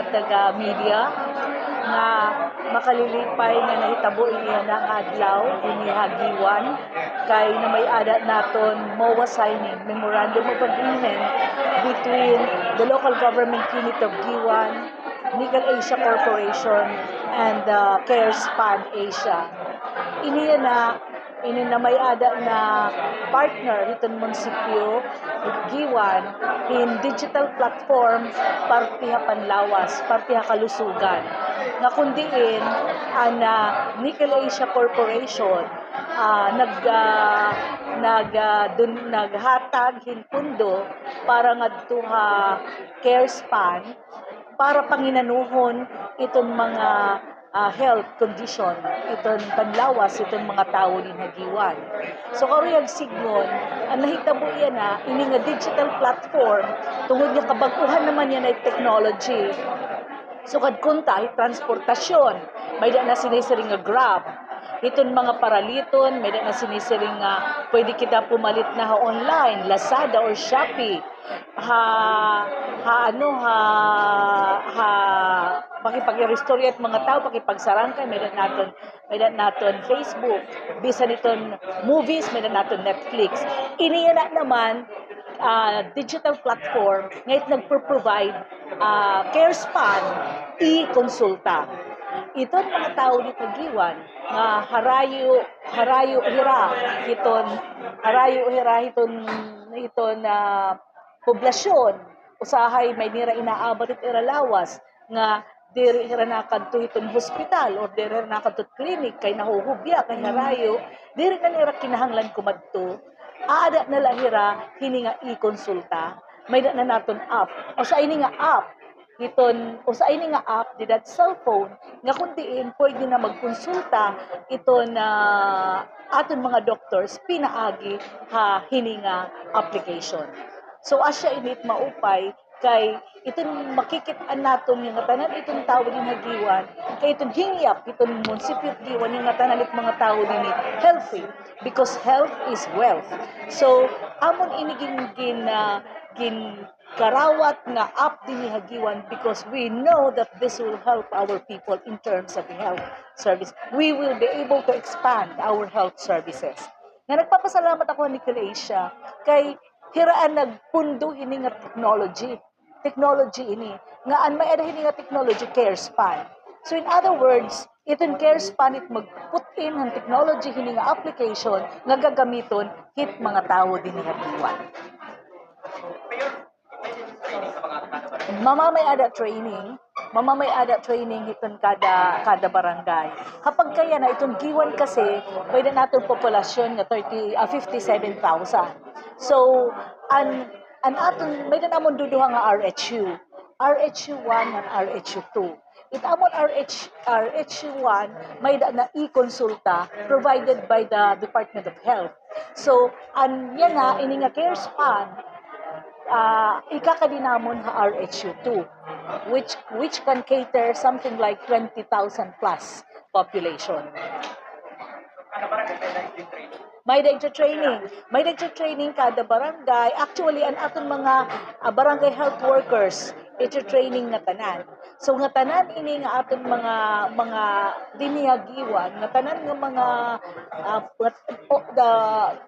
taga media nga makalilipay nga nahitabo niya ng adlaw ini hagiwan kay na may adat naton MOA signing Memorandum of Agreement between the local government unit of Giwan, Nickel Asia Corporation, and CareSpan Asia. Ini na may ada na partner itong munisipyo Giwan in digital platform partiha Panlawas, partiha Kalusugan. Nga kundiin ang Nickel Asia Corporation naghatag hinpundo para ngadto CareSpan para panginanuhon itong mga health condition itong Panlawas itong mga tao din hagiwan. So karuyag signon ang nahitabo yan ini nga digital platform tungod nga kabaguhan naman yan ay technology. So kadkunta transportasyon may na sinisiring nga Grab itong mga paraliton may na sinisiring nga pwede kita pumalit na online Lazada or Shopee makipag-restorya at mga tao pakipagsarangkay may naton Facebook bisan iton movies may naton Netflix iniya na naman digital platform ngayit nagpo-provide CareSpan e-konsulta iton mga tao dito Giwan nga harayo hira hiton poblasyon usahay may nira inaabot it iralawas nga diri hira nakadto hiton hospital or diri hira nakadto clinic kay nahuhubya kay harayo diri na nira kinahanglan kumadto aada na lahira hini nga i-konsulta may na naton app o sa ini nga app didat cellphone nga kundiin pwede na magkonsulta iton aton mga doctors pinaagi hini nga application. So asya init maupay kay iton makikit-an naton nga tanan itong tawo din hagiwan kay iton hingyap iton munisipyo Giwan nga tanan it mga tawo din healthy because health is wealth. So amon ini gin karawat nga up din hagiwan because we know that this will help our people in terms of health service. We will be able to expand our health services. Nga nagpapasalamat ako ni Nickel Asia kay hiraan nagpundo hini nga technology ini nga an may ada hini nga technology CareSpan. So in other words itong CareSpan it mag-put in ang technology hini nga application nga gagamiton hit mga tao din ni Giwan. Mamamay ada training iton kada barangay. Kapag kaya na itong Giwan kasi pwede naton populasyon nga 57,000. So an aton may namon duduha nga RHU1 and RHU2. It amon RHU1 may na e-konsulta provided by the Department of Health. So an yan ini nga CareSpan ikakadinamon RHU2 which can cater something like 20,000 plus population. May dagta training kada barangay. Actually an aton mga barangay health workers ito training nga tanan. So nga tanan ini nga aton mga dinihagiwan nga tanan nga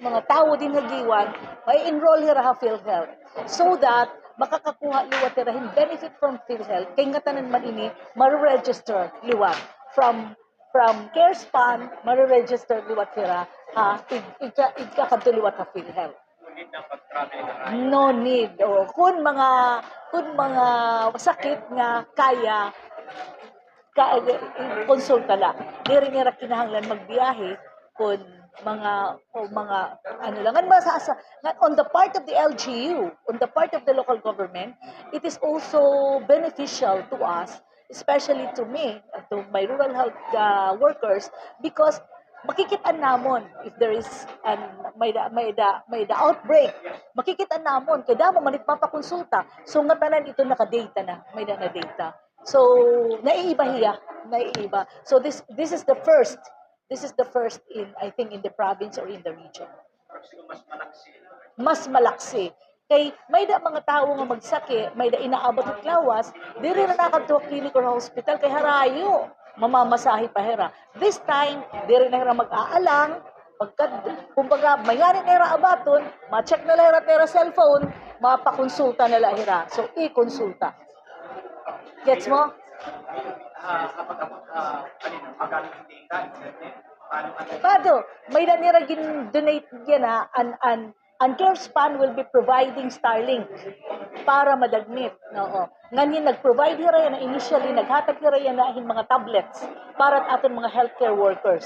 mga tawo din hagiwan may enroll hira ha PhilHealth so that makakakuha liwat hirahin benefit from PhilHealth kay nga tanan man ini ma-register liwat from CareSpan ma-register liwat hira ikakadto liwat ha PhilHealth. No need. O, kung mga sakit nga kaya konsulta lang. Diri nga kinahanglan magbiyahe kung mga ano lang on the part of the LGU, on the part of the local government, it is also beneficial to us, especially to me, to my rural health workers, because makikita namon if there is may outbreak makikita namon kay damo man papakonsulta so nga tanan ito naka-data na may na data so naiiba so this is the first in I think in the province or in the region mas malaksi Kay may da mga tao nga magsakit, may da inaabot at lawas, diri na nakadto clinic or hospital kay harayo, mamamasahe pa hera. This time, diri na hera mag-aalang, kumbaga, may nga rin hera abaton, ma-check na hera tera cellphone, mapakonsulta na hera. So, i-konsulta. Gets mo? Kapag kanina, magkano hindi ka, paano Pado, may nanira donate yan ang CareSpan will be providing Starlink para madagnit. Oo. Ngayon, nag-provide hira yan initially, naghatag hira yan na mga tablets para at ating mga healthcare workers.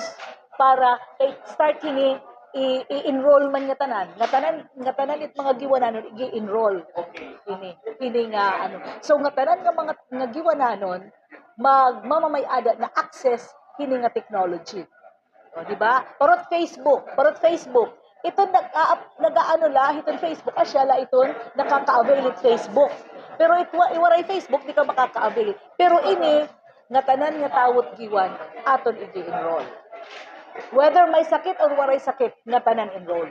Para start hini i-enroll man nga tanan. Nga tanan it mga giwananon i-enroll. Ini nga ano. So nga tanan nga mga nga giwananon mamamay-ada na access hini nga technology. O, di ba? Parot Facebook. Ito nag-aano la, itong Facebook, asya la iton nakaka-avail it Facebook. Pero iwaray Facebook, di ka makaka-avail. Pero ini, nga tanan nga tawot giwan, aton i-enroll. Whether may sakit or waray sakit, nga tanan enroll.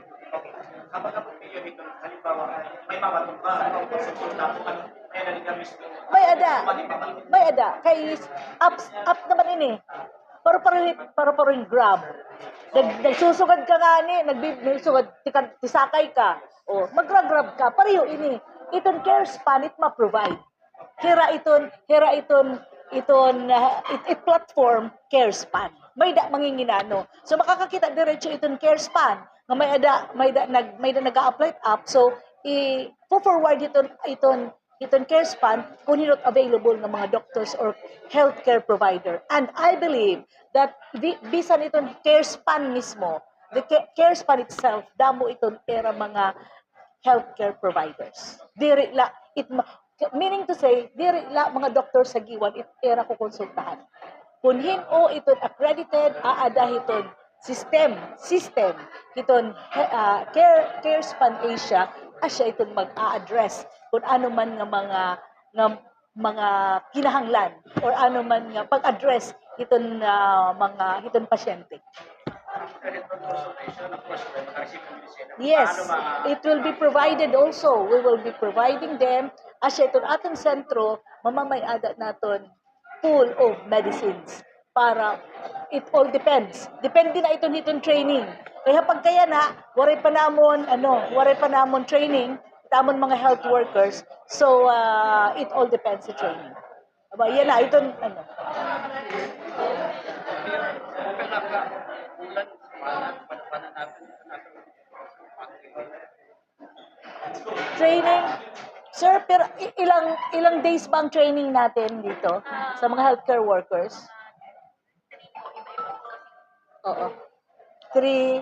Kapag yun ito, halimbawa, may mamatong ka, may naligamis ko. May ada. Kay up naman ini. Para rin grab. Nagsusugad ka nga ni, nagsugad, tisakay ka. O, mag-grab ka. Pareho ini. Iton CareSpan, it ma-provide. It platform CareSpan. May da manginginano. So makakakita diretso iton CareSpan nga may nag-a-apply app. So i-forward iton CareSpan kung not available ng mga doctors or healthcare provider. And I believe that bisan iton CareSpan mismo, the CareSpan itself, damo iton era mga healthcare providers. Meaning to say, diri la mga doctors sa giwan era ko konsultahan. Kunhin o iton accredited, aada iton system iton CareSpan Asia, asya iton mag-a-address kung ano man nga mga kinahanglan or ano man nga pag-address iton iton pasyente. Yes, it will be provided also. We will be providing them asya iton atong sentro mamamay-ada naton full of medicines para it all depends. Depende na iton training. Kaya pagkaya na waray pa namon training tamon mga health workers. So it all depends sa training. Aba, yan na iton training. Sir, pero ilang days bang training natin dito sa mga healthcare workers? Oo. 3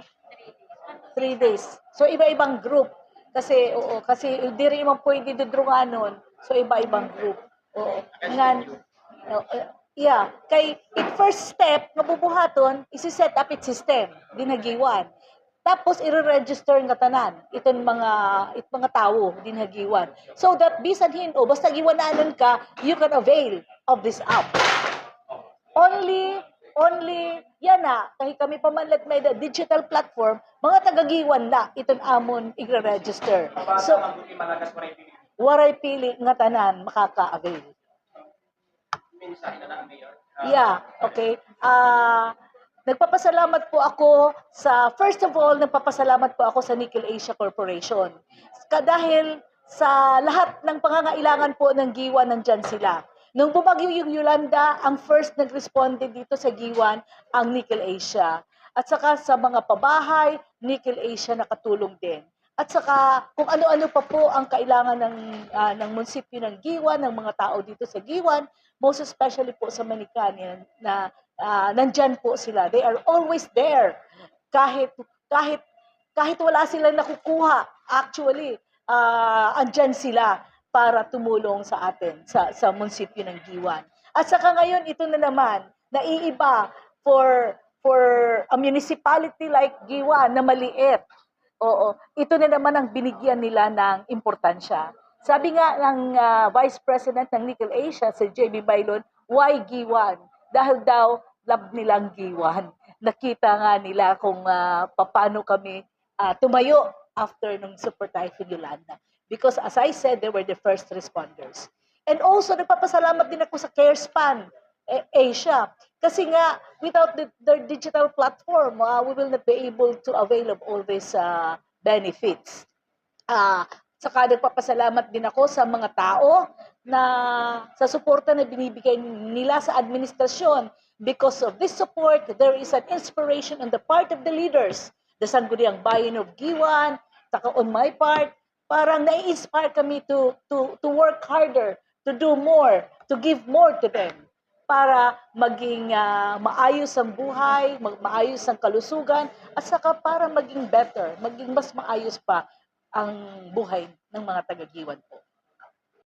days. So iba-ibang group kasi diri man pwede dudrunganon. So iba-ibang group. Oo. Yeah, kay it first step nga bubuhaton isi-set up it system dinagiwan. Tapos i-register nga tanan iton mga tawo dinhagiwan. So that bisan hindo basta giwananon ka, you can avail of this app. Only yan na kay kami pamanlat may digital platform mga tagagiwan na iton amon i-register. So waray pili nga tanan makaka-avail. Yeah, okay. Nagpapasalamat po ako first of all, nagpapasalamat po ako sa Nickel Asia Corporation. Dahil sa lahat ng pangangailangan po ng Giwan, nandyan sila. Nung bumagyo yung Yolanda, ang first nag-responde dito sa Giwan, ang Nickel Asia. At saka sa mga pabahay, Nickel Asia nakatulong din. At saka kung ano-ano pa po ang kailangan ng munisipyo ng Giwan, ng mga tao dito sa Giwan, most especially po sa Manicanian na nandyan po sila. They are always there. Kahit wala silang nakukuha, actually, andyan sila para tumulong sa atin, sa munisipyo ng Giwan. At saka ngayon, ito na naman, naiiba for a municipality like Giwan na maliit. Oo, ito na naman ang binigyan nila ng importansya. Sabi nga ng Vice President ng Nickel Asia, si J.B. Bailon, why Giwan? Dahil daw, love nilang Giwan. Nakita nga nila kung paano kami tumayo after nung Super Typhoon Yolanda. because as I said, they were the first responders. And also, nagpapasalamat din ako sa CareSpan Asia. Kasi nga, without their digital platform, we will not be able to avail of all these benefits. Saka nagpapasalamat din ako sa mga tao na sa suporta na binibigay nila sa administrasyon. Because of this support, there is an inspiration on the part of the leaders. The Sangguniang Bayan of Giwan, saka on my part, parang nai-inspire kami to work harder, to do more, to give more to them para maging maayos ang buhay, maayos ang kalusugan, at saka para maging better, maging mas maayos pa ang buhay ng mga taga-Giwan po.